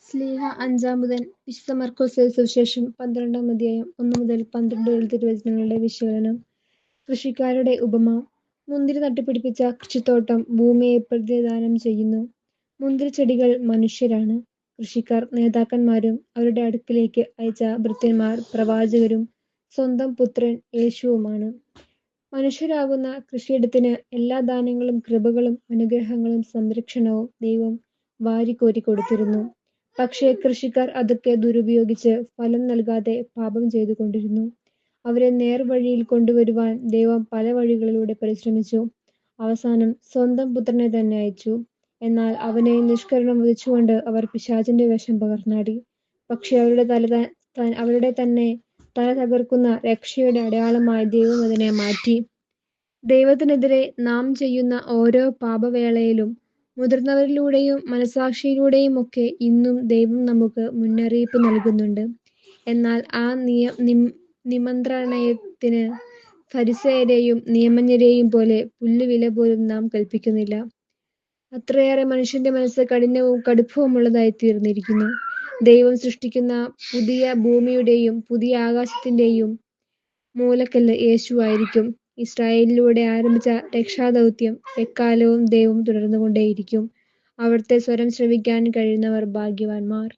സ്ലീഹ അഞ്ചാമതൻ വിശുദ്ധ മർക്കോസ് സുവിശേഷം 12-ാം അധ്യായം 1 മുതൽ 12 വരെ തിരുവചനങ്ങളുടെ വിശകലനം. കൃഷിക്കാരുടെ ഉപമ. മുന്തിരി നട്ടുപിടിപ്പിച്ച കൃഷിത്തോട്ടം ഭൂമിയെ പ്രതിദാനം ചെയ്യുന്നു. മുന്തിരിച്ചെടികൾ മനുഷ്യരാണ്. കൃഷിക്കാർ നേതാക്കന്മാരും അവരുടെ അടുക്കിലേക്ക് അയച്ച ഭൃത്യന്മാർ പ്രവാചകരും സ്വന്തം പുത്രൻ യേശുവുമാണ്. മനുഷ്യരാകുന്ന കൃഷിയിടത്തിന് എല്ലാ ദാനങ്ങളും കൃപകളും അനുഗ്രഹങ്ങളും സംരക്ഷണവും ദൈവം വാരിക്കോരി കൊടുത്തിരുന്നു. പക്ഷേ കൃഷിക്കാർ അതൊക്കെ ദുരുപയോഗിച്ച് ഫലം നൽകാതെ പാപം ചെയ്തുകൊണ്ടിരുന്നു. അവരെ നേർവഴിയിൽ കൊണ്ടുവരുവാൻ ദൈവം പല വഴികളിലൂടെ പരിശ്രമിച്ചു. അവസാനം സ്വന്തം പുത്രനെ തന്നെ അയച്ചു. എന്നാൽ അവനെ നിഷ്കരുണം വധിച്ചുകൊണ്ട് അവർ പിശാചിന്റെ വേഷം പകർന്നാടി. പക്ഷേ അവരുടെ തന്നെ തല തകർക്കുന്ന രക്ഷയുടെ അടയാളമായി ദൈവം അതിനെ മാറ്റി. ദൈവത്തിനെതിരെ നാം ചെയ്യുന്ന ഓരോ പാപവേളയിലും മുതിർന്നവരിലൂടെയും മനസാക്ഷിയിലൂടെയും ഒക്കെ ഇന്നും ദൈവം നമുക്ക് മുന്നറിയിപ്പ് നൽകുന്നുണ്ട്. എന്നാൽ ആ നിമന്ത്രണത്തിന് ഫരിസേയരെയും നിയമജ്ഞരെയും പോലെ പുല്ലുവില പോലും നാം കൽപ്പിക്കുന്നില്ല. അത്രയേറെ മനുഷ്യന്റെ മനസ്സ് കഠിനവും കടുപ്പവുമുള്ളതായി തീർന്നിരിക്കുന്നു. ദൈവം സൃഷ്ടിക്കുന്ന പുതിയ ഭൂമിയുടെയും പുതിയ ആകാശത്തിന്റെയും മൂലക്കല്ല് യേശുവായിരിക്കും. ഇസ്രായേലിലൂടെ ആരംഭിച്ച രക്ഷാദൗത്യം എക്കാലവും ദൈവം തുടർന്നുകൊണ്ടേയിരിക്കും. അവിടുത്തെ സ്വരം ശ്രവിക്കാൻ കഴിയുന്നവർ ഭാഗ്യവാന്മാർ.